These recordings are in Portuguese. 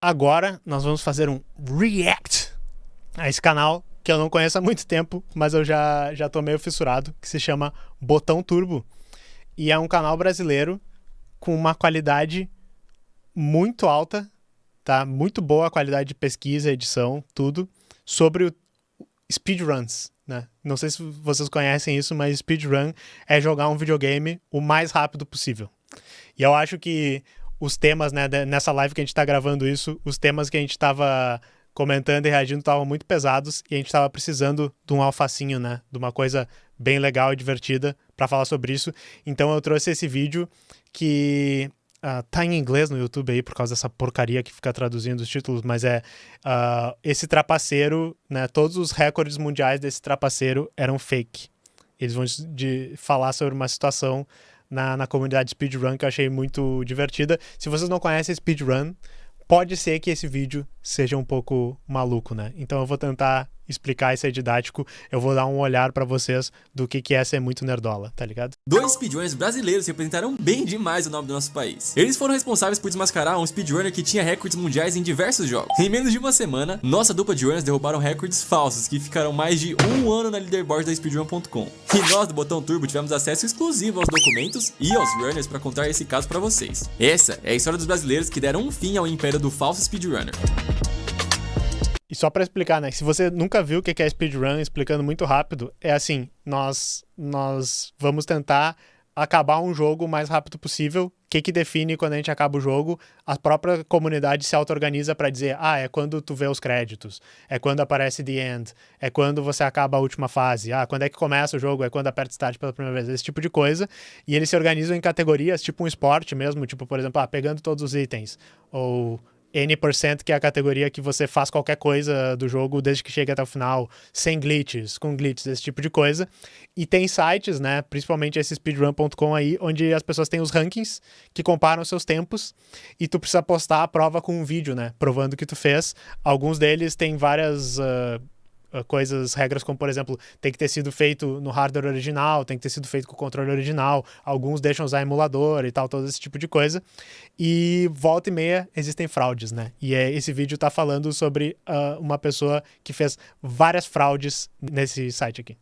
agora nós vamos fazer um react a esse canal que eu não conheço há muito tempo, mas eu já tô meio fissurado, que se chama Botão Turbo. E é um canal brasileiro com uma qualidade muito alta, tá? Muito boa a qualidade de pesquisa, edição, tudo, sobre o speedruns, né? Não sei se vocês conhecem isso, mas speedrun é jogar um videogame o mais rápido possível. E eu acho que os temas, né, nessa live que a gente tá gravando isso, os temas que a gente tava comentando e reagindo estavam muito pesados e a gente tava precisando de um alfacinho, né? De uma coisa bem legal e divertida pra falar sobre isso. Então eu trouxe esse vídeo que tá em inglês no YouTube aí por causa dessa porcaria que fica traduzindo os títulos, mas esse trapaceiro, né? Todos os recordes mundiais desse trapaceiro eram fake. Eles vão falar sobre uma situação na comunidade speedrun que eu achei muito divertida. Se vocês não conhecem speedrun, pode ser que esse vídeo seja um pouco maluco, né? Então eu vou tentar explicar isso aí didático, eu vou dar um olhar pra vocês do que é ser muito nerdola, tá ligado? Dois speedrunners brasileiros representaram bem demais o nome do nosso país. Eles foram responsáveis por desmascarar um speedrunner que tinha recordes mundiais em diversos jogos. Em menos de uma semana, nossa dupla de runners derrubaram recordes falsos que ficaram mais de um ano na leaderboard da speedrun.com. E nós do Botão Turbo tivemos acesso exclusivo aos documentos e aos runners para contar esse caso pra vocês. Essa é a história dos brasileiros que deram um fim ao império do falso speedrunner. E só pra explicar, né? Se você nunca viu o que é speedrun, explicando muito rápido, é assim, nós vamos tentar acabar um jogo o mais rápido possível. O que define quando a gente acaba o jogo? A própria comunidade se auto-organiza pra dizer, é quando tu vê os créditos, é quando aparece the end, é quando você acaba a última fase, quando é que começa o jogo, é quando aperta start pela primeira vez, esse tipo de coisa. E eles se organizam em categorias, tipo um esporte mesmo, tipo, por exemplo, pegando todos os itens, ou N%, que é a categoria que você faz qualquer coisa do jogo desde que chegue até o final, sem glitches, com glitches, esse tipo de coisa. E tem sites, né, principalmente esse speedrun.com aí, onde as pessoas têm os rankings que comparam seus tempos e tu precisa postar a prova com um vídeo, né, provando que tu fez. Alguns deles têm várias regras como, por exemplo, tem que ter sido feito no hardware original, tem que ter sido feito com o controle original, alguns deixam usar emulador e tal, todo esse tipo de coisa. E volta e meia existem fraudes, né? E esse vídeo tá falando sobre uma pessoa que fez várias fraudes nesse site aqui.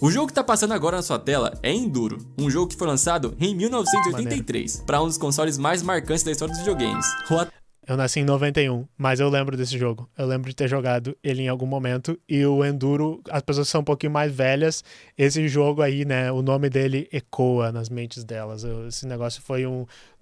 O jogo que tá passando agora na sua tela é Enduro, um jogo que foi lançado em 1983 para um dos consoles mais marcantes da história dos videogames. Eu nasci em 91, mas eu lembro desse jogo. Eu lembro de ter jogado ele em algum momento. E o Enduro, as pessoas são um pouquinho mais velhas. Esse jogo aí, né, o nome dele ecoa nas mentes delas. Esse negócio foi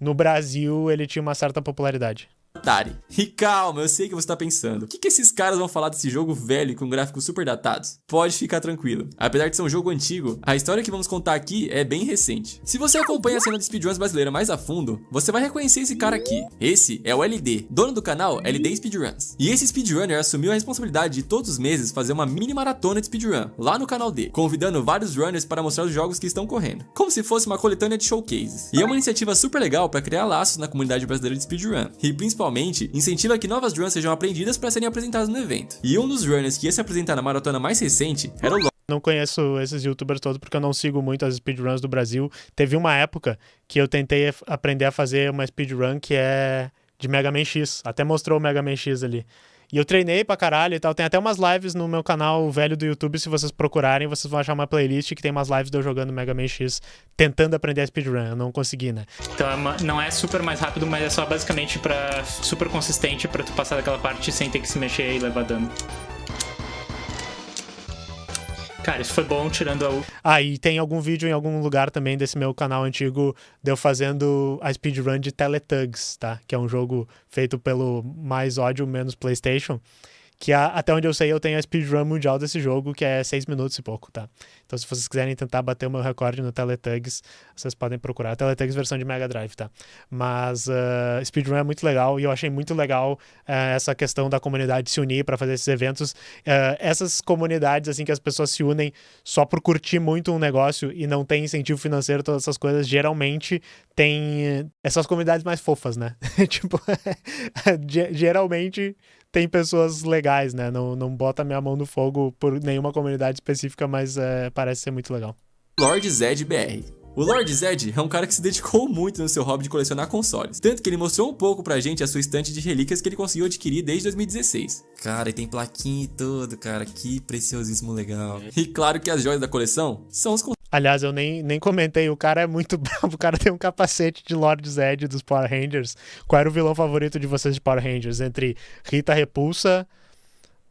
no Brasil, ele tinha uma certa popularidade. Atari. E calma, eu sei que você tá pensando, o que esses caras vão falar desse jogo velho com gráficos super datados? Pode ficar tranquilo. Apesar de ser um jogo antigo, a história que vamos contar aqui é bem recente. Se você acompanha a cena de speedruns brasileira mais a fundo, você vai reconhecer esse cara aqui. Esse é o LD, dono do canal LD Speedruns. E esse speedrunner assumiu a responsabilidade de todos os meses fazer uma mini maratona de speedrun, lá no canal dele, convidando vários runners para mostrar os jogos que estão correndo, como se fosse uma coletânea de showcases. E é uma iniciativa super legal para criar laços na comunidade brasileira de speedrun, e principalmente incentiva que novas runs sejam aprendidas para serem apresentadas no evento. E um dos runners que ia se apresentar na maratona mais recente era o Não conheço esses youtubers todos porque eu não sigo muito as speedruns do Brasil. Teve uma época que eu tentei aprender a fazer uma speedrun que é de Mega Man X. Até mostrou o Mega Man X ali. E eu treinei pra caralho e tal. Tem até umas lives no meu canal velho do YouTube. Se vocês procurarem, vocês vão achar uma playlist que tem umas lives de eu jogando Mega Man X, tentando aprender a speedrun. Eu não consegui, né? Então não é super mais rápido, mas é só basicamente super consistente pra tu passar daquela parte sem ter que se mexer e levar dano. Cara, isso foi bom, tirando a... e tem algum vídeo em algum lugar também desse meu canal antigo de eu fazendo a speedrun de Teletugs, tá? Que é um jogo feito pelo Mais Ódio Menos PlayStation, que até onde eu sei eu tenho a speedrun mundial desse jogo, que é 6 minutos e pouco, tá? Então se vocês quiserem tentar bater o meu recorde no Teletugs, vocês podem procurar. Teletugs versão de Mega Drive, tá? Mas speedrun é muito legal e eu achei muito legal essa questão da comunidade se unir para fazer esses eventos. Essas comunidades, assim, que as pessoas se unem só por curtir muito um negócio e não tem incentivo financeiro, todas essas coisas, geralmente tem essas comunidades mais fofas, né? Tipo, geralmente tem pessoas legais, né? Não bota minha mão no fogo por nenhuma comunidade específica, mas parece ser muito legal. Lord Zed BR. O Lord Zed é um cara que se dedicou muito no seu hobby de colecionar consoles, tanto que ele mostrou um pouco pra gente a sua estante de relíquias que ele conseguiu adquirir desde 2016. Cara, e tem plaquinha e tudo, cara, que preciosismo legal. E claro que as joias da coleção são os Aliás, eu nem comentei, o cara é muito bravo, o cara tem um capacete de Lord Zed dos Power Rangers. Qual era o vilão favorito de vocês de Power Rangers? Entre Rita Repulsa,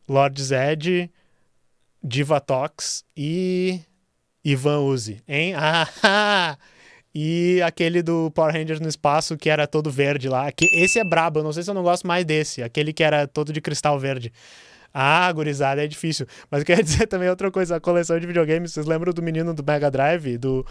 Lord Zed, Divatox e Ivan Uzi, hein? E aquele do Power Rangers no espaço que era todo verde lá. Esse é brabo, eu não sei se eu não gosto mais desse. Aquele que era todo de cristal verde. Gurizada, é difícil. Mas eu queria dizer também outra coisa, a coleção de videogames, vocês lembram do menino do Mega Drive? Do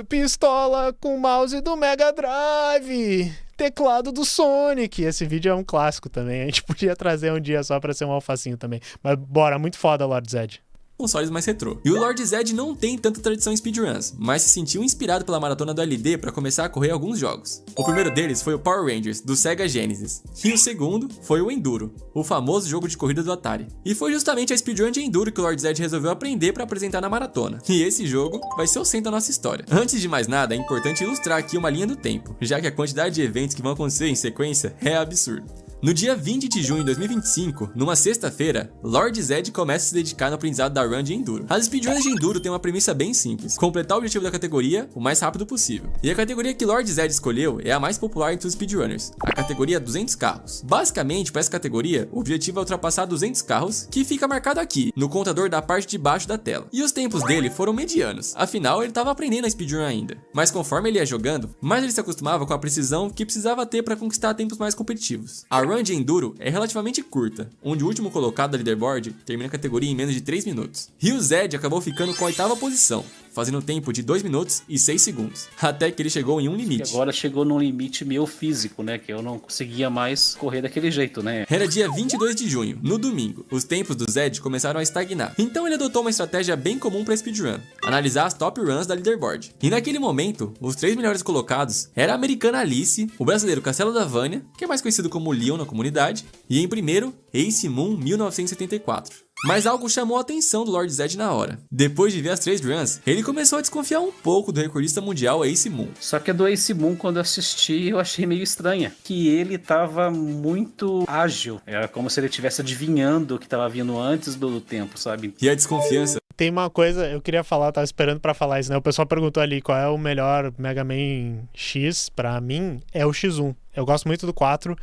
pistola com mouse do Mega Drive, teclado do Sonic. Esse vídeo é um clássico também, a gente podia trazer um dia só pra ser um alfacinho também. Mas bora, muito foda, Lord Zed. consoles mais retrô. E o Lord Zed não tem tanta tradição em speedruns, mas se sentiu inspirado pela maratona do LD para começar a correr alguns jogos. O primeiro deles foi o Power Rangers, do Sega Genesis, e o segundo foi o Enduro, o famoso jogo de corrida do Atari. E foi justamente a speedrun de Enduro que o Lord Zed resolveu aprender para apresentar na maratona. E esse jogo vai ser o centro da nossa história. Antes de mais nada, é importante ilustrar aqui uma linha do tempo, já que a quantidade de eventos que vão acontecer em sequência é absurdo. No dia 20 de junho de 2025, numa sexta-feira, Lord Zed começa a se dedicar no aprendizado da run de Enduro. As speedruns de Enduro têm uma premissa bem simples: completar o objetivo da categoria o mais rápido possível. E a categoria que Lord Zed escolheu é a mais popular entre os speedrunners, a categoria 200 carros. Basicamente, para essa categoria, o objetivo é ultrapassar 200 carros, que fica marcado aqui, no contador da parte de baixo da tela. E os tempos dele foram medianos, afinal ele estava aprendendo a speedrun ainda. Mas conforme ele ia jogando, mais ele se acostumava com a precisão que precisava ter para conquistar tempos mais competitivos. A run de Enduro é relativamente curta, onde o último colocado da leaderboard termina a categoria em menos de 3 minutos. E o Zed acabou ficando com a 8ª posição, fazendo um tempo de 2 minutos e 6 segundos, até que ele chegou em um limite. Agora chegou num limite meu físico, né, que eu não conseguia mais correr daquele jeito, né. Era dia 22 de junho, no domingo. Os tempos do Zed começaram a estagnar, então ele adotou uma estratégia bem comum para speedrun: analisar as top runs da leaderboard. E naquele momento, os 3 melhores colocados eram a americana Alice, o brasileiro Castelo da Vânia, que é mais conhecido como Leon na comunidade, e em primeiro, Ace Moon 1974. Mas algo chamou a atenção do Lord Zed na hora. Depois de ver as 3 runs, ele começou a desconfiar um pouco do recordista mundial Ace Moon. Só que a do Ace Moon, quando eu assisti, eu achei meio estranha. Que ele tava muito ágil. Era como se ele estivesse adivinhando o que tava vindo antes do tempo, sabe? E a desconfiança... Tem uma coisa, eu queria falar, tava esperando pra falar isso, né? O pessoal perguntou ali qual é o melhor Mega Man X. Pra mim, é o X1. Eu gosto muito do 4.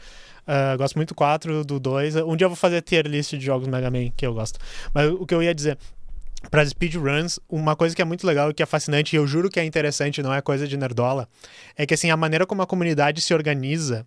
Gosto muito do 4, do 2. Um dia eu vou fazer tier list de jogos Mega Man que eu gosto. Mas o que eu ia dizer, para speedruns, uma coisa que é muito legal e que é fascinante, e eu juro que é interessante, não é coisa de nerdola, é que assim, a maneira como a comunidade se organiza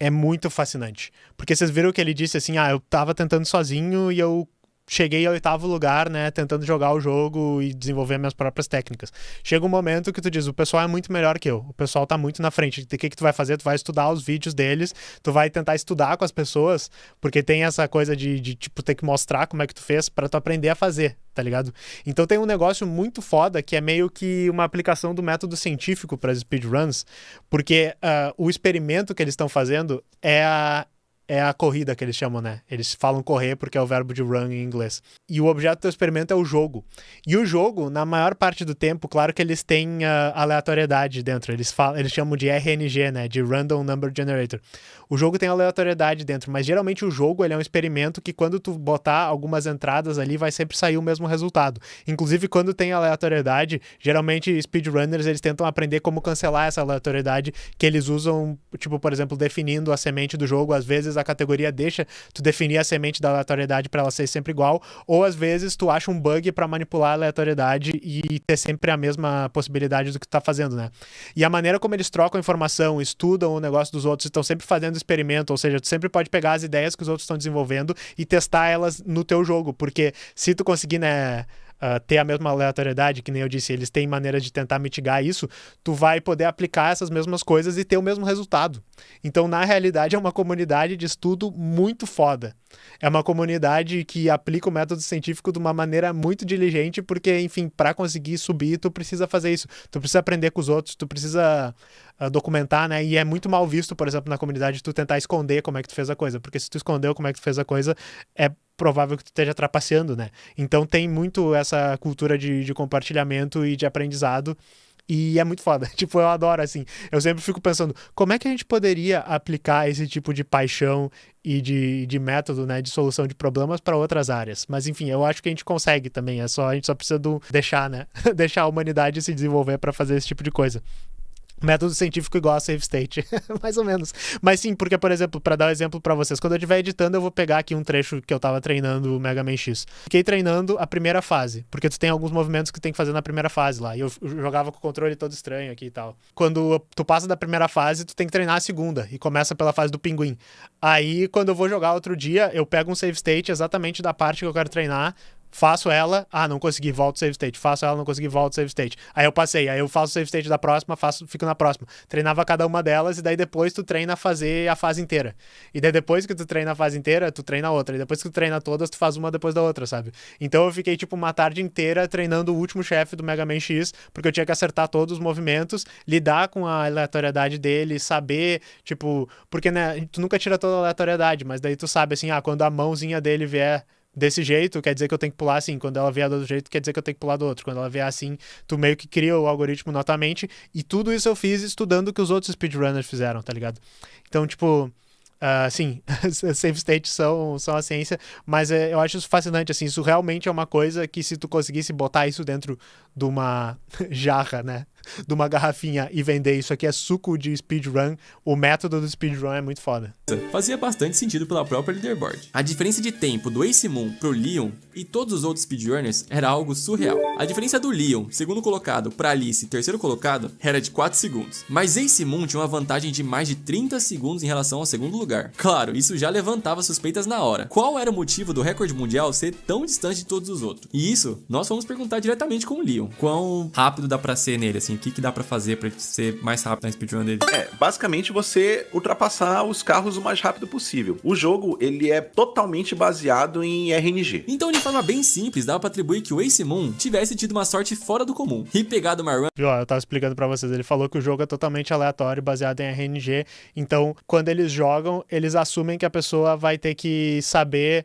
é muito fascinante. Porque vocês viram que ele disse assim, eu tava tentando sozinho e eu cheguei ao 8º lugar, né, tentando jogar o jogo e desenvolver minhas próprias técnicas. Chega um momento que tu diz, o pessoal é muito melhor que eu, o pessoal tá muito na frente. O que tu vai fazer? Tu vai estudar os vídeos deles, tu vai tentar estudar com as pessoas, porque tem essa coisa de tipo, ter que mostrar como é que tu fez pra tu aprender a fazer, tá ligado? Então tem um negócio muito foda que é meio que uma aplicação do método científico para as speedruns, porque o experimento que eles estão fazendo é a corrida que eles chamam, né? Eles falam correr porque é o verbo de run em inglês. E o objeto do experimento é o jogo. E o jogo, na maior parte do tempo, claro que eles têm aleatoriedade dentro. Eles chamam de RNG, né? De Random Number Generator. O jogo tem aleatoriedade dentro, mas geralmente o jogo ele é um experimento que quando tu botar algumas entradas ali, vai sempre sair o mesmo resultado. Inclusive, quando tem aleatoriedade, geralmente speedrunners, eles tentam aprender como cancelar essa aleatoriedade que eles usam, tipo, por exemplo, definindo a semente do jogo. Às vezes a categoria deixa tu definir a semente da aleatoriedade para ela ser sempre igual, ou às vezes tu acha um bug para manipular a aleatoriedade e ter sempre a mesma possibilidade do que tu tá fazendo, né? E a maneira como eles trocam informação, estudam o negócio dos outros, estão sempre fazendo experimento, ou seja, tu sempre pode pegar as ideias que os outros estão desenvolvendo e testar elas no teu jogo, porque se tu conseguir, né, ter a mesma aleatoriedade, que nem eu disse, eles têm maneiras de tentar mitigar isso, tu vai poder aplicar essas mesmas coisas e ter o mesmo resultado. Então, na realidade, é uma comunidade de estudo muito foda. É uma comunidade que aplica o método científico de uma maneira muito diligente, porque, enfim, para conseguir subir, tu precisa fazer isso. Tu precisa aprender com os outros, tu precisa documentar, né? E é muito mal visto, por exemplo, na comunidade, tu tentar esconder como é que tu fez a coisa. Porque se tu escondeu como é que tu fez a coisa, é provável que tu esteja trapaceando, né? Então tem muito essa cultura de compartilhamento e de aprendizado. E é muito foda. Tipo, eu adoro, assim. Eu sempre fico pensando, como é que a gente poderia aplicar esse tipo de paixão e de método, né, de solução de problemas para outras áreas? Mas, enfim, eu acho que a gente consegue também. A gente só precisa deixar, né? Deixar a humanidade se desenvolver para fazer esse tipo de coisa. Método científico igual a save state, mais ou menos. Mas sim, porque, por exemplo, para dar um exemplo para vocês, quando eu estiver editando, eu vou pegar aqui um trecho que eu tava treinando o Mega Man X. Fiquei treinando a primeira fase, porque tu tem alguns movimentos que tem que fazer na primeira fase lá, e eu jogava com o controle todo estranho aqui e tal. Quando tu passa da primeira fase, tu tem que treinar a segunda, e começa pela fase do pinguim. Aí, quando eu vou jogar outro dia, eu pego um save state exatamente da parte que eu quero treinar, faço ela, não consegui, volto save state. Faço ela, não consegui, volto save state. Aí eu passei, aí eu faço save state da próxima, fico na próxima. Treinava cada uma delas e daí depois tu treina a fazer a fase inteira. E daí depois que tu treina a fase inteira, tu treina a outra. E depois que tu treina todas, tu faz uma depois da outra, sabe? Então eu fiquei tipo uma tarde inteira treinando o último chefe do Mega Man X, porque eu tinha que acertar todos os movimentos, lidar com a aleatoriedade dele, saber, tipo... Porque, né, tu nunca tira toda a aleatoriedade, mas daí tu sabe, assim, quando a mãozinha dele vier desse jeito, quer dizer que eu tenho que pular assim. Quando ela vier do outro jeito, quer dizer que eu tenho que pular do outro. Quando ela vier assim, tu meio que cria o algoritmo na tua mente. E tudo isso eu fiz estudando o que os outros speedrunners fizeram, tá ligado? Então, tipo... sim, save states são a ciência, mas eu acho isso fascinante, assim, isso realmente é uma coisa que se tu conseguisse botar isso dentro de uma jarra, né, de uma garrafinha e vender isso aqui é suco de speedrun, o método do speedrun é muito foda. Fazia bastante sentido pela própria leaderboard. A diferença de tempo do Ace Moon pro Leon e todos os outros speedrunners era algo surreal. A diferença do Leon, segundo colocado, pra Alice, terceiro colocado, era de 4 segundos. Mas Ace Moon tinha uma vantagem de mais de 30 segundos em relação ao segundo lugar. Claro, isso já levantava suspeitas na hora. Qual era o motivo do recorde mundial ser tão distante de todos os outros? E isso, nós fomos perguntar diretamente com o Leon. Quão rápido dá pra ser nele, assim, o que dá pra fazer pra ser mais rápido na speedrun dele? Basicamente você ultrapassar os carros o mais rápido possível. O jogo, ele é totalmente baseado em RNG. Então, de forma bem simples, dava pra atribuir que o Ace Moon tivesse tido uma sorte fora do comum e pegado uma run. Eu tava explicando pra vocês, ele falou que o jogo é totalmente aleatório, baseado em RNG, então quando eles jogam, eles assumem que a pessoa vai ter que saber,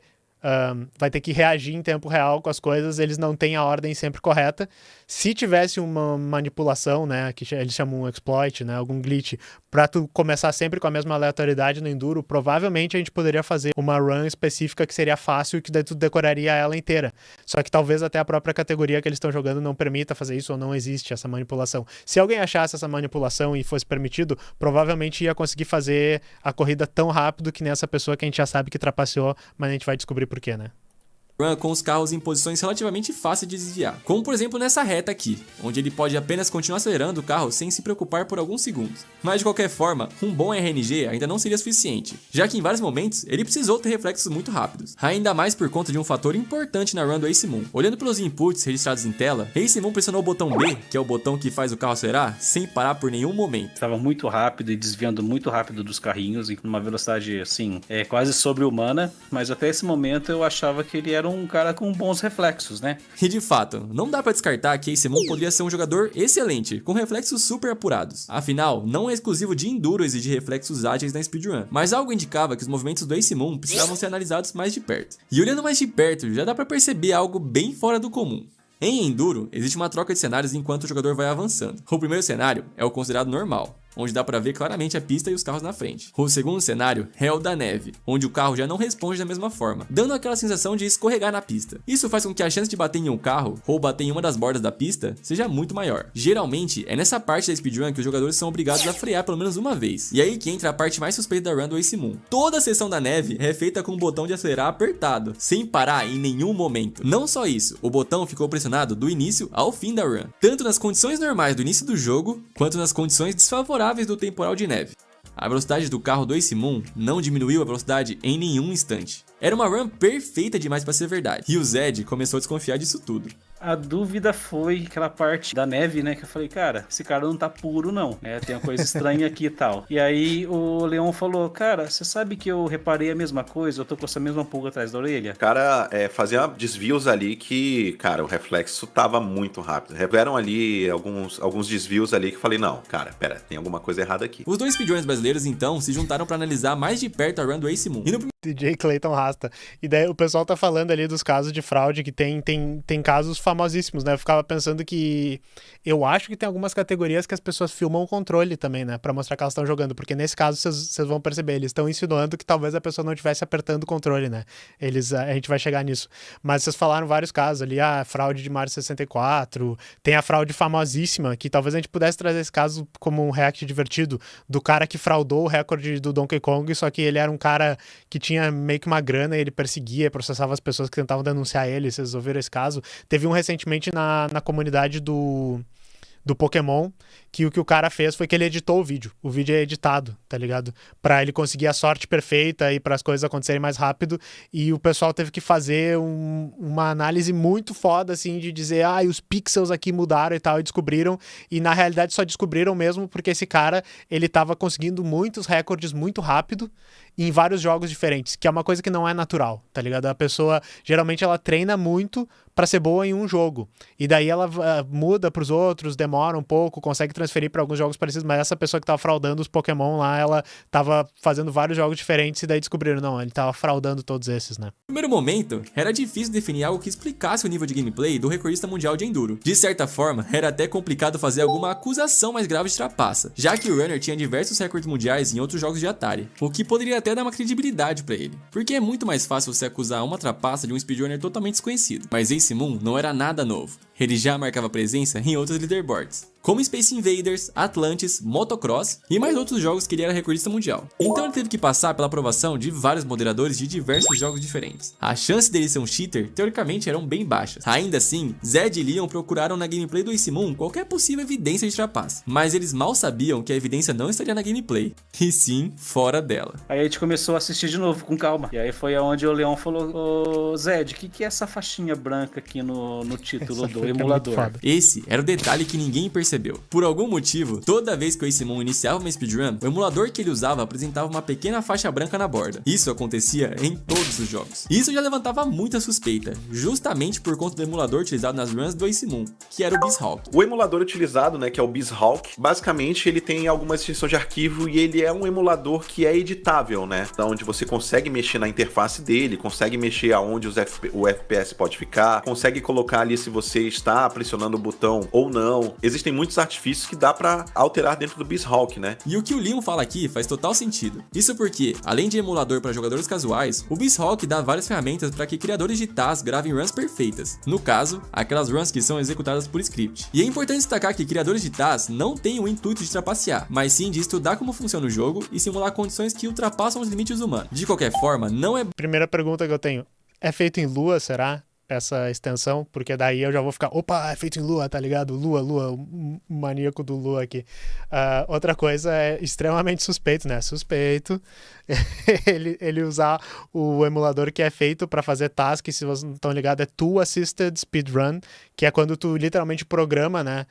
vai ter que reagir em tempo real com as coisas, eles não têm a ordem sempre correta. Se tivesse uma manipulação, né, que eles chamam um exploit, né, algum glitch, pra tu começar sempre com a mesma aleatoriedade no Enduro, provavelmente a gente poderia fazer uma run específica que seria fácil e que daí tu decoraria ela inteira. Só que talvez até a própria categoria que eles estão jogando não permita fazer isso ou não existe essa manipulação. Se alguém achasse essa manipulação e fosse permitido, provavelmente ia conseguir fazer a corrida tão rápido que nem essa pessoa que a gente já sabe que trapaceou, mas a gente vai descobrir por quê, né? Com os carros em posições relativamente fáceis de desviar, como por exemplo nessa reta aqui, onde ele pode apenas continuar acelerando o carro sem se preocupar por alguns segundos. Mas de qualquer forma, um bom RNG ainda não seria suficiente, já que em vários momentos ele precisou ter reflexos muito rápidos, ainda mais por conta de um fator importante na run do Ace Moon. Olhando pelos inputs registrados em tela, Ace Moon pressionou o botão B, que é o botão que faz o carro acelerar, sem parar por nenhum momento. Estava muito rápido e desviando muito rápido dos carrinhos, em uma velocidade assim, quase sobre-humana, mas até esse momento eu achava que ele era um cara com bons reflexos, né? E de fato, não dá pra descartar que Ace Moon poderia ser um jogador excelente, com reflexos super apurados. Afinal, não é exclusivo de Enduro exigir reflexos ágeis na speedrun, mas algo indicava que os movimentos do Ace Moon precisavam ser analisados mais de perto. E olhando mais de perto, já dá pra perceber algo bem fora do comum. Em Enduro, existe uma troca de cenários enquanto o jogador vai avançando. O primeiro cenário é o considerado normal, onde dá pra ver claramente a pista e os carros na frente. O segundo cenário é o da neve, onde o carro já não responde da mesma forma, dando aquela sensação de escorregar na pista. Isso faz com que a chance de bater em um carro, ou bater em uma das bordas da pista, seja muito maior. Geralmente, é nessa parte da speedrun que os jogadores são obrigados a frear pelo menos uma vez. E aí que entra a parte mais suspeita da run do Ace Moon. Toda a seção da neve é feita com o botão de acelerar apertado, sem parar em nenhum momento. Não só isso, o botão ficou pressionado do início ao fim da run, tanto nas condições normais do início do jogo, quanto nas condições desfavoráveis do temporal de neve. A velocidade do carro do Ace Moon não diminuiu a velocidade em nenhum instante. Era uma run perfeita demais para ser verdade, e o Zed começou a desconfiar disso tudo. A dúvida foi aquela parte da neve, né? Que eu falei, cara, esse cara não tá puro, não, né? Tem uma coisa estranha aqui e tal. E aí o Leon falou, cara, você sabe que eu reparei a mesma coisa? Eu tô com essa mesma pulga atrás da orelha? O cara fazia desvios ali que, cara, o reflexo tava muito rápido. Eram ali alguns desvios ali que eu falei, não, cara, pera, tem alguma coisa errada aqui. Os dois speedrunners brasileiros, então, se juntaram para analisar mais de perto a run do Ace Moon. E no DJ Clayton Rasta. E daí o pessoal tá falando ali dos casos de fraude, que tem casos famosíssimos, né? Eu ficava pensando que... Eu acho que tem algumas categorias que as pessoas filmam o controle também, né? Pra mostrar que elas estão jogando. Porque nesse caso, vocês vão perceber, eles estão insinuando que talvez a pessoa não estivesse apertando o controle, né? A gente vai chegar nisso. Mas vocês falaram vários casos ali, fraude de Mario 64, tem a fraude famosíssima, que talvez a gente pudesse trazer esse caso como um react divertido, do cara que fraudou o recorde do Donkey Kong, só que ele era um cara que tinha meio que uma grana e ele perseguia, processava as pessoas que tentavam denunciar ele. Vocês ouviram esse caso? Teve um recentemente na comunidade do Pokémon, que o que o cara fez foi que ele editou o vídeo. O vídeo é editado, tá ligado? Pra ele conseguir a sorte perfeita e para as coisas acontecerem mais rápido. E o pessoal teve que fazer uma análise muito foda, assim, de dizer, os pixels aqui mudaram e tal, e descobriram. E na realidade só descobriram mesmo porque esse cara, ele tava conseguindo muitos recordes muito rápido em vários jogos diferentes, que é uma coisa que não é natural, tá ligado? A pessoa, geralmente, ela treina muito pra ser boa em um jogo. E daí ela muda pros outros, demora um pouco, consegue transferir pra alguns jogos parecidos, mas essa pessoa que tava fraudando os Pokémon lá, ela tava fazendo vários jogos diferentes e daí descobriram, não, ele tava fraudando todos esses, né? No primeiro momento, era difícil definir algo que explicasse o nível de gameplay do recordista mundial de Enduro. De certa forma, era até complicado fazer alguma acusação mais grave de trapaça, já que o runner tinha diversos recordes mundiais em outros jogos de Atari, o que poderia até dar uma credibilidade pra ele, porque é muito mais fácil você acusar uma trapaça de um speedrunner totalmente desconhecido. Mas Ace Moon não era nada novo, ele já marcava presença em outros leaderboards, como Space Invaders, Atlantis, Motocross e mais outros jogos que ele era recordista mundial. Então ele teve que passar pela aprovação de vários moderadores de diversos jogos diferentes. As chances dele ser um cheater, teoricamente, eram bem baixas. Ainda assim, Zed e Leon procuraram na gameplay do Ace Moon qualquer possível evidência de trapaça, mas eles mal sabiam que a evidência não estaria na gameplay, e sim fora dela. Aí a gente começou a assistir de novo, com calma. E aí foi aonde o Leon falou, ô Zed, o que é essa faixinha branca aqui no título do emulador? Esse era o detalhe que ninguém percebeu. Por algum motivo, toda vez que o Ace Moon iniciava uma speedrun, o emulador que ele usava apresentava uma pequena faixa branca na borda. Isso acontecia em todos os jogos. Isso já levantava muita suspeita, justamente por conta do emulador utilizado nas runs do Ace Moon, que era o BizHawk. O emulador utilizado, né, que é o BizHawk, basicamente ele tem algumas extensões de arquivo e ele é um emulador que é editável, né? Então, onde você consegue mexer na interface dele, consegue mexer aonde o FPS pode ficar, consegue colocar ali se você está pressionando o botão ou não. Existem muitos artifícios que dá pra alterar dentro do BizHawk, né? E o que o Leon fala aqui faz total sentido. Isso porque, além de emulador para jogadores casuais, o BizHawk dá várias ferramentas para que criadores de TAS gravem runs perfeitas. No caso, aquelas runs que são executadas por script. E é importante destacar que criadores de TAS não têm o intuito de trapacear, mas sim de estudar como funciona o jogo e simular condições que ultrapassam os limites humanos. De qualquer forma, não é... Primeira pergunta que eu tenho, é feito em Lua, será? Essa extensão, porque daí eu já vou ficar, opa, é feito em Lua, tá ligado? Lua, o maníaco do Lua aqui. Outra coisa é extremamente suspeito, né? Suspeito ele usar o emulador que é feito pra fazer task, se vocês não estão ligados, é Tool Assisted Speedrun, que é quando tu literalmente programa, né?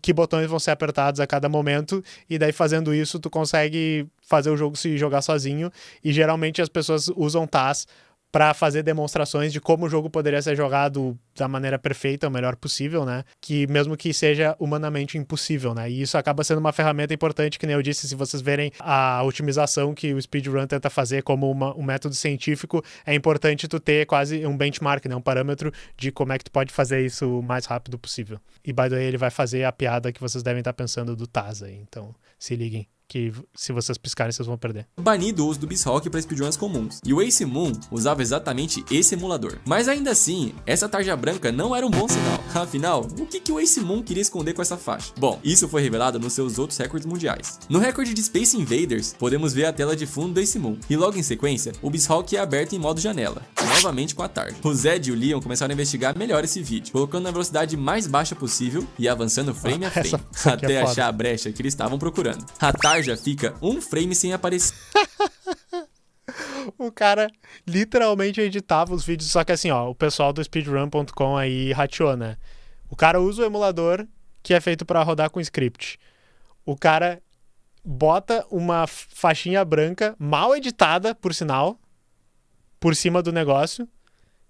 Que botões vão ser apertados a cada momento, e daí fazendo isso tu consegue fazer o jogo se jogar sozinho, e geralmente as pessoas usam TAS para fazer demonstrações de como o jogo poderia ser jogado da maneira perfeita, o melhor possível, né? Que mesmo que seja humanamente impossível, né? E isso acaba sendo uma ferramenta importante, que nem eu disse, se vocês verem a otimização que o speedrun tenta fazer como um método científico, é importante tu ter quase um benchmark, né? Um parâmetro de como é que tu pode fazer isso o mais rápido possível. E by the way, ele vai fazer a piada que vocês devem estar pensando do Taz aí, então se liguem, que se vocês piscarem, vocês vão perder. Banido o uso do BizHawk para speedruns comuns, e o Ace Moon usava exatamente esse emulador. Mas ainda assim, essa tarja branca não era um bom sinal. Afinal, o que o Ace Moon queria esconder com essa faixa? Bom, isso foi revelado nos seus outros recordes mundiais. No recorde de Space Invaders, podemos ver a tela de fundo do Ace Moon, e logo em sequência, o BizHawk é aberto em modo janela, novamente com a tarja. O Zed e o Leon começaram a investigar melhor esse vídeo, colocando na velocidade mais baixa possível e avançando frame a frame, até achar a brecha que eles estavam procurando. A tarja fica um frame sem aparecer. O cara literalmente editava os vídeos, só que assim, ó, o pessoal do speedrun.com aí rateou, né? O cara usa o emulador que é feito pra rodar com script. O cara bota uma faixinha branca mal editada, por sinal, por cima do negócio,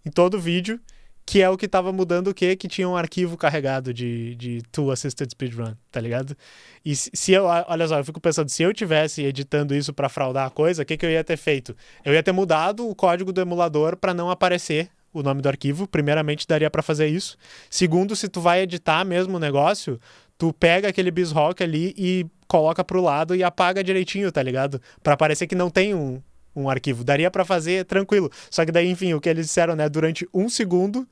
em todo o vídeo, que é o que tava mudando o quê? Que tinha um arquivo carregado de Tool Assisted Speedrun, tá ligado? E se eu, olha só, eu fico pensando, se eu tivesse editando isso pra fraudar a coisa, o que eu ia ter feito? Eu ia ter mudado o código do emulador pra não aparecer o nome do arquivo. Primeiramente, daria pra fazer isso. Segundo, se tu vai editar mesmo o negócio, tu pega aquele BizHawk ali e coloca pro lado e apaga direitinho, tá ligado? Pra parecer que não tem um arquivo. Daria pra fazer tranquilo. Só que daí, enfim, o que eles disseram, né? Durante 1 segundo,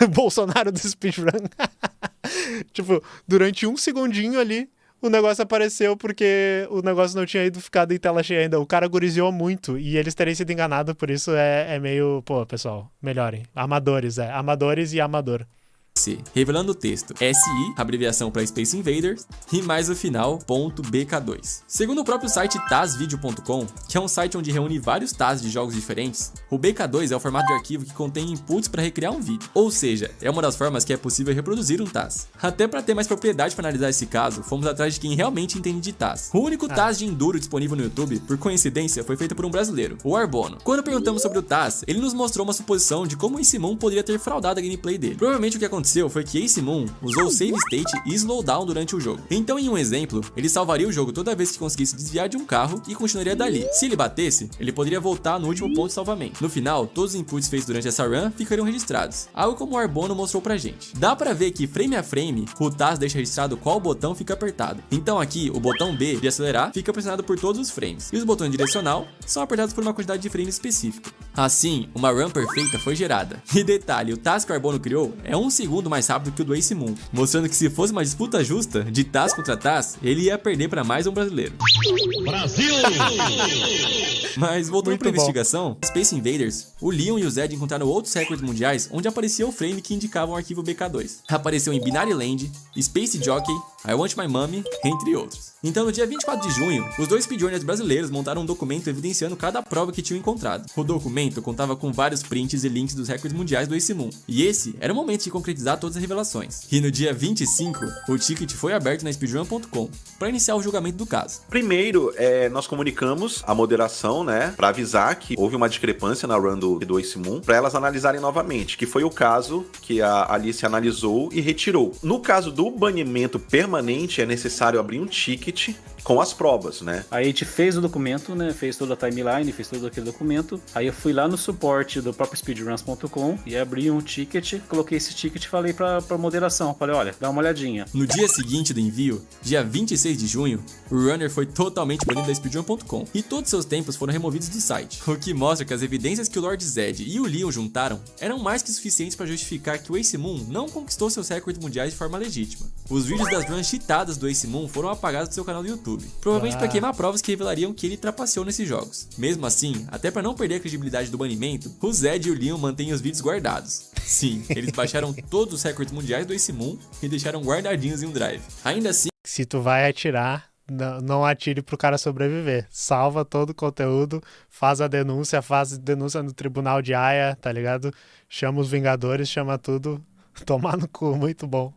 Bolsonaro do speedrun. Tipo, durante 1 segundinho ali, o negócio apareceu porque o negócio não tinha ficado em tela cheia ainda. O cara guriziou muito e eles terem sido enganados, por isso é meio... Pô, pessoal, melhorem. Amadores, amadores e amador. Revelando o texto SI, abreviação para Space Invaders, e mais o final, .bk2. Segundo o próprio site TASvideo.com, que é um site onde reúne vários TAS de jogos diferentes, o BK2 é o formato de arquivo que contém inputs para recriar um vídeo, ou seja, é uma das formas que é possível reproduzir um TAS. Até para ter mais propriedade para analisar esse caso, fomos atrás de quem realmente entende de TAS. O único TAS de Enduro disponível no YouTube, por coincidência, foi feito por um brasileiro, o Arbono. Quando perguntamos sobre o TAS, ele nos mostrou uma suposição de como o Ace Moon poderia ter fraudado a gameplay dele. Provavelmente o que aconteceu foi que Ace Moon usou o save state e slowdown durante o jogo. Então, em um exemplo, ele salvaria o jogo toda vez que conseguisse desviar de um carro e continuaria dali. Se ele batesse, ele poderia voltar no último ponto de salvamento. No final, todos os inputs feitos durante essa run ficariam registrados, algo como o Arbono mostrou pra gente. Dá pra ver que frame a frame, o TAS deixa registrado qual botão fica apertado. Então aqui, o botão B de acelerar fica pressionado por todos os frames, e os botões de direcional são apertados por uma quantidade de frames específica. Assim, uma run perfeita foi gerada. E detalhe, o TAS que o Arbono criou é 1 segundo mais rápido que o do Ace Moon, mostrando que se fosse uma disputa justa, de TAS contra TAS, ele ia perder para mais um brasileiro. Brasil! Mas voltando para a investigação, Space Invaders, o Leon e o Zed encontraram outros recordes mundiais onde aparecia o frame que indicava o arquivo BK2. Apareceu em Binary Land, Space Jockey, I Want My Mommy, entre outros. Então, no dia 24 de junho, os dois speedrunners brasileiros montaram um documento evidenciando cada prova que tinham encontrado. O documento contava com vários prints e links dos recordes mundiais do Ace Moon, e esse era o momento de concretizar todas as revelações. E no dia 25, o ticket foi aberto na speedrun.com para iniciar o julgamento do caso. Primeiro, nós comunicamos a moderação, né, para avisar que houve uma discrepância na run do Ace Moon, para elas analisarem novamente, que foi o caso que a Alice analisou e retirou. No caso do banimento permanente, é necessário abrir um ticket com as provas, né? Aí a gente fez o documento, né? Fez toda a timeline, fez todo aquele documento. Aí eu fui lá no suporte do próprio speedruns.com e abri um ticket, coloquei esse ticket e falei pra moderação. Falei, olha, dá uma olhadinha. No dia seguinte do envio, dia 26 de junho, o runner foi totalmente banido da speedrun.com e todos seus tempos foram removidos do site, o que mostra que as evidências que o Lord Zed e o Leon juntaram eram mais que suficientes para justificar que o Ace Moon não conquistou seus recordes mundiais de forma legítima. Os vídeos das runs cheatadas do Ace Moon foram apagados do seu canal do YouTube, provavelmente para queimar provas que revelariam que ele trapaceou nesses jogos. Mesmo assim, até para não perder a credibilidade do banimento, o Zed e o Leon mantêm os vídeos guardados. Sim, eles baixaram todos os recordes mundiais do Ace Moon e deixaram guardadinhos em um drive. Ainda assim, se tu vai atirar, não atire pro cara sobreviver. Salva todo o conteúdo, faz denúncia no tribunal de Haia, tá ligado? Chama os Vingadores, chama tudo. Tomar no cu, muito bom.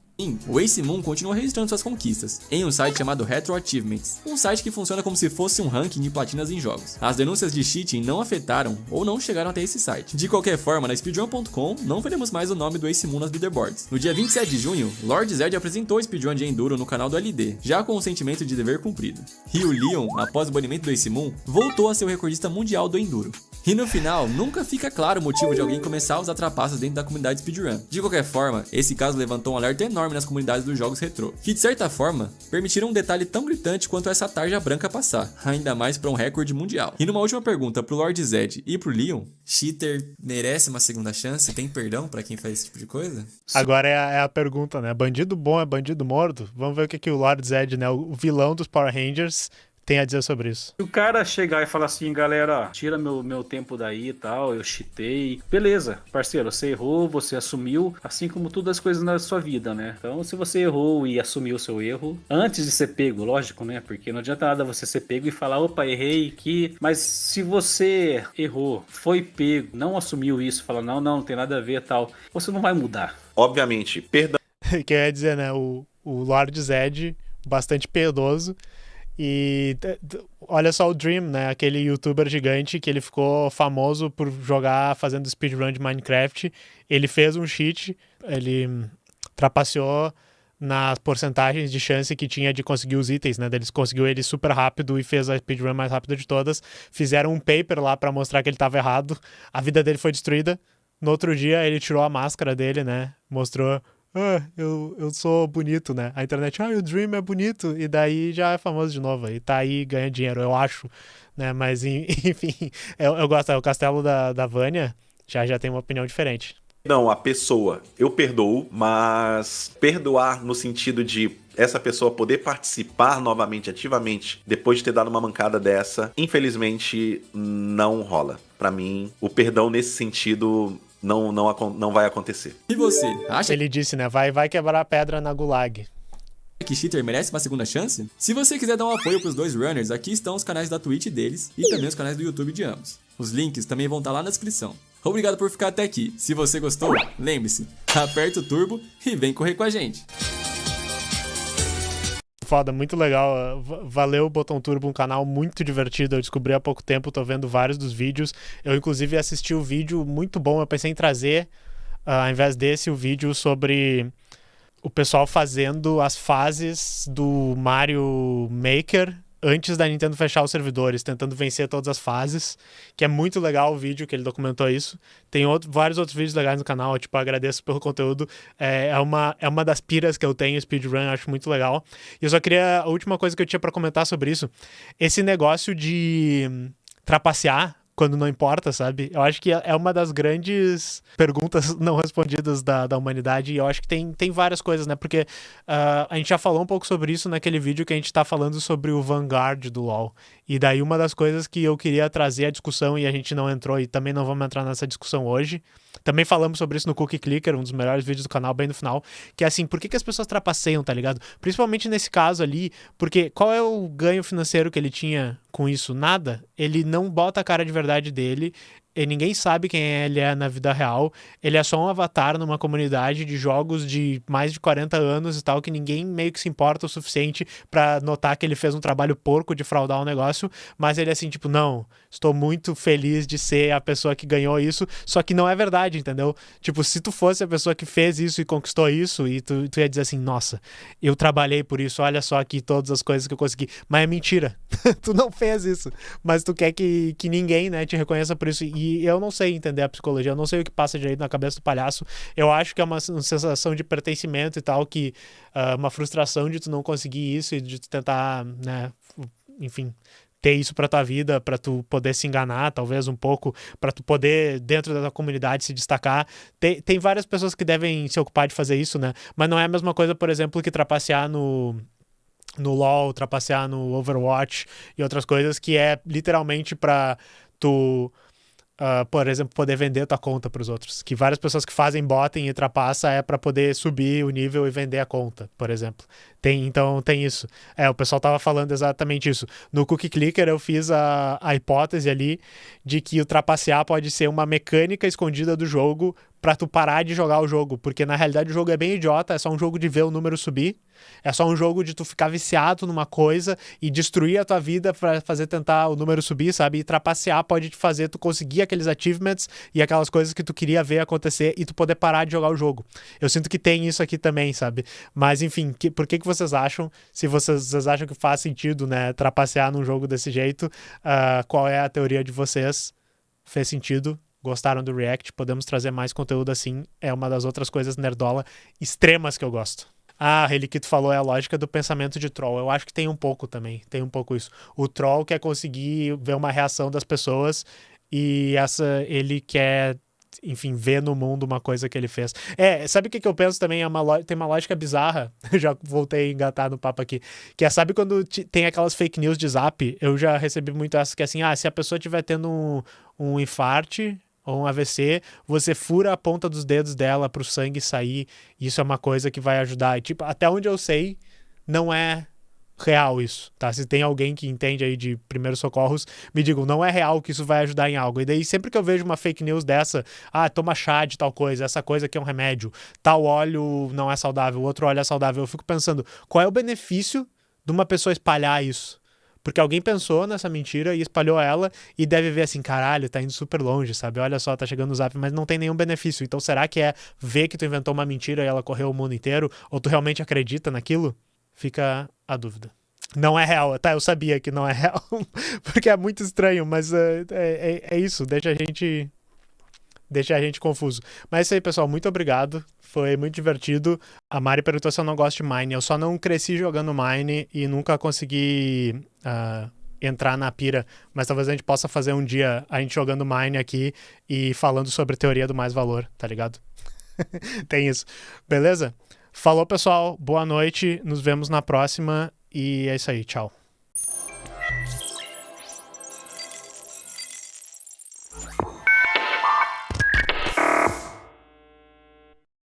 o Ace Moon continua registrando suas conquistas em um site chamado Retro Achievements, um site que funciona como se fosse um ranking de platinas em jogos. As denúncias de cheating não afetaram ou não chegaram até esse site. De qualquer forma, na speedrun.com não veremos mais o nome do Ace Moon nas leaderboards. No dia 27 de junho, Lord Zed apresentou o speedrun de Enduro no canal do LD, já com o sentimento de dever cumprido. E o Leon, após o banimento do Ace Moon, voltou a ser o recordista mundial do Enduro. E no final, nunca fica claro o motivo de alguém começar a usar trapaças dentro da comunidade speedrun. De qualquer forma, esse caso levantou um alerta enorme nas comunidades dos jogos retrô, que de certa forma, permitiram um detalhe tão gritante quanto essa tarja branca passar, ainda mais para um recorde mundial. E numa última pergunta pro Lord Zed e pro Leon, cheater merece uma segunda chance? Tem perdão para quem faz esse tipo de coisa? Agora é a pergunta, né? Bandido bom é bandido morto? Vamos ver o que o Lord Zed, né, o vilão dos Power Rangers, tem a dizer sobre isso. Se o cara chegar e falar assim, galera, tira meu tempo daí e tal, eu cheatei. Beleza, parceiro, você errou, você assumiu, assim como todas as coisas na sua vida, né? Então, se você errou e assumiu o seu erro, antes de ser pego, lógico, né? Porque não adianta nada você ser pego e falar, opa, errei aqui. Mas se você errou, foi pego, não assumiu isso, fala, não tem nada a ver e tal, você não vai mudar. Obviamente, perdão. Quer dizer, né, o Lord Zed, bastante piedoso, E olha só o Dream, né? Aquele youtuber gigante que ele ficou famoso por jogar fazendo speedrun de Minecraft. Ele fez um cheat, ele trapaceou nas porcentagens de chance que tinha de conseguir os itens, né? Ele conseguiu ele super rápido e fez a speedrun mais rápida de todas. Fizeram um paper lá pra mostrar que ele tava errado. A vida dele foi destruída. No outro dia, ele tirou a máscara dele, né? Mostrou, eu sou bonito, né? A internet, o Dream é bonito. E daí já é famoso de novo. E tá aí, ganha dinheiro, eu acho. Né? Mas, enfim, eu gosto. O Castelo da Vânia já tem uma opinião diferente. Não, a pessoa, eu perdoo, mas perdoar no sentido de essa pessoa poder participar novamente, ativamente, depois de ter dado uma mancada dessa, infelizmente não rola. Pra mim, o perdão nesse sentido não vai acontecer. E você, acha Ele disse, né? Vai quebrar a pedra na Gulag. que cheater merece uma segunda chance? Se você quiser dar um apoio pros dois runners, aqui estão os canais da Twitch deles e também os canais do YouTube de ambos. Os links também vão estar lá na descrição. Obrigado por ficar até aqui. Se você gostou, lembre-se, aperta o turbo e vem correr com a gente. Foda, muito legal. Valeu, Botão Turbo, um canal muito divertido. Eu descobri há pouco tempo, tô vendo vários dos vídeos. Eu, inclusive, assisti o vídeo muito bom. Eu pensei em trazer, ao invés desse, o vídeo sobre o pessoal fazendo as fases do Mario Maker antes da Nintendo fechar os servidores, tentando vencer todas as fases, que é muito legal o vídeo que ele documentou isso. Tem vários outros vídeos legais no canal, eu, agradeço pelo conteúdo. É uma das piras que eu tenho, speedrun, eu acho muito legal. E eu só queria, a última coisa que eu tinha pra comentar sobre isso, esse negócio de trapacear quando não importa, sabe? Eu acho que é uma das grandes perguntas não respondidas da humanidade, e eu acho que tem várias coisas, né? Porque a gente já falou um pouco sobre isso naquele vídeo que a gente tá falando sobre o Vanguard do LoL. E daí uma das coisas que eu queria trazer à discussão, e a gente não entrou, e também não vamos entrar nessa discussão hoje, também falamos sobre isso no Cookie Clicker, um dos melhores vídeos do canal, bem no final, que é assim, por que as pessoas trapaceiam, tá ligado? Principalmente nesse caso ali, porque qual é o ganho financeiro que ele tinha com isso? Nada. Ele não bota a cara de verdade dele, e ninguém sabe quem ele é na vida real, ele é só um avatar numa comunidade de jogos de mais de 40 anos e tal, que ninguém meio que se importa o suficiente pra notar que ele fez um trabalho porco de fraudar o negócio, mas ele é assim, tipo, não, estou muito feliz de ser a pessoa que ganhou isso, só que não é verdade, entendeu? Tipo, se tu fosse a pessoa que fez isso e conquistou isso, e tu ia dizer assim, nossa, eu trabalhei por isso, olha só aqui todas as coisas que eu consegui, mas é mentira, tu não fez isso, mas tu quer que ninguém, né, te reconheça por isso, e eu não sei entender a psicologia, eu não sei o que passa direito na cabeça do palhaço, eu acho que é uma sensação de pertencimento e tal, que uma frustração de tu não conseguir isso e de tu tentar, né, enfim, ter isso pra tua vida, pra tu poder se enganar, talvez um pouco, pra tu poder, dentro da tua comunidade, se destacar. Tem várias pessoas que devem se ocupar de fazer isso, né, mas não é a mesma coisa, por exemplo, que trapacear no LoL, trapacear no Overwatch e outras coisas, que é literalmente pra tu, por exemplo, poder vender tua conta pros outros. Que várias pessoas que fazem botem e trapaça é pra poder subir o nível e vender a conta, por exemplo. Então tem isso. O pessoal tava falando exatamente isso. No Cookie Clicker eu fiz a hipótese ali de que o trapacear pode ser uma mecânica escondida do jogo pra tu parar de jogar o jogo, porque na realidade o jogo é bem idiota, é só um jogo de ver o número subir, é só um jogo de tu ficar viciado numa coisa e destruir a tua vida pra fazer tentar o número subir, sabe? E trapacear pode te fazer tu conseguir aqueles achievements e aquelas coisas que tu queria ver acontecer e tu poder parar de jogar o jogo. Eu sinto que tem isso aqui também, sabe? Mas enfim, por que vocês acham? Se vocês acham que faz sentido, né, trapacear num jogo desse jeito, qual é a teoria de vocês? Fez sentido? Gostaram do React? Podemos trazer mais conteúdo assim. É uma das outras coisas nerdola extremas que eu gosto. A Reliquito falou, é a lógica do pensamento de troll. Eu acho que tem um pouco também. Tem um pouco isso. O troll quer conseguir ver uma reação das pessoas e ele quer, enfim, ver no mundo uma coisa que ele fez. Sabe o que eu penso também? Tem uma lógica bizarra. Eu já voltei a engatar no papo aqui. Que sabe quando tem aquelas fake news de Zap? Eu já recebi muito essa que é assim, se a pessoa estiver tendo um infarte ou um AVC, você fura a ponta dos dedos dela pro sangue sair, isso é uma coisa que vai ajudar. E, tipo, até onde eu sei, não é real isso, tá? Se tem alguém que entende aí de primeiros socorros, me digam, não é real que isso vai ajudar em algo. E daí, sempre que eu vejo uma fake news dessa, toma chá de tal coisa, essa coisa aqui é um remédio, tal óleo não é saudável, outro óleo é saudável, eu fico pensando, qual é o benefício de uma pessoa espalhar isso? Porque alguém pensou nessa mentira e espalhou ela e deve ver assim, caralho, tá indo super longe, sabe? Olha só, tá chegando no Zap, mas não tem nenhum benefício. Então será que é ver que tu inventou uma mentira e ela correu o mundo inteiro? Ou tu realmente acredita naquilo? Fica a dúvida. Não é real, tá? Eu sabia que não é real, porque é muito estranho, mas é isso, deixa a gente confuso. Mas é isso aí, pessoal, muito obrigado, foi muito divertido. A Mari perguntou se eu não gosto de Mine, eu só não cresci jogando Mine e nunca consegui entrar na pira, mas talvez a gente possa fazer um dia a gente jogando Mine aqui e falando sobre a teoria do mais valor, tá ligado? Tem isso, beleza? Falou, pessoal, boa noite, nos vemos na próxima. E é isso aí, tchau.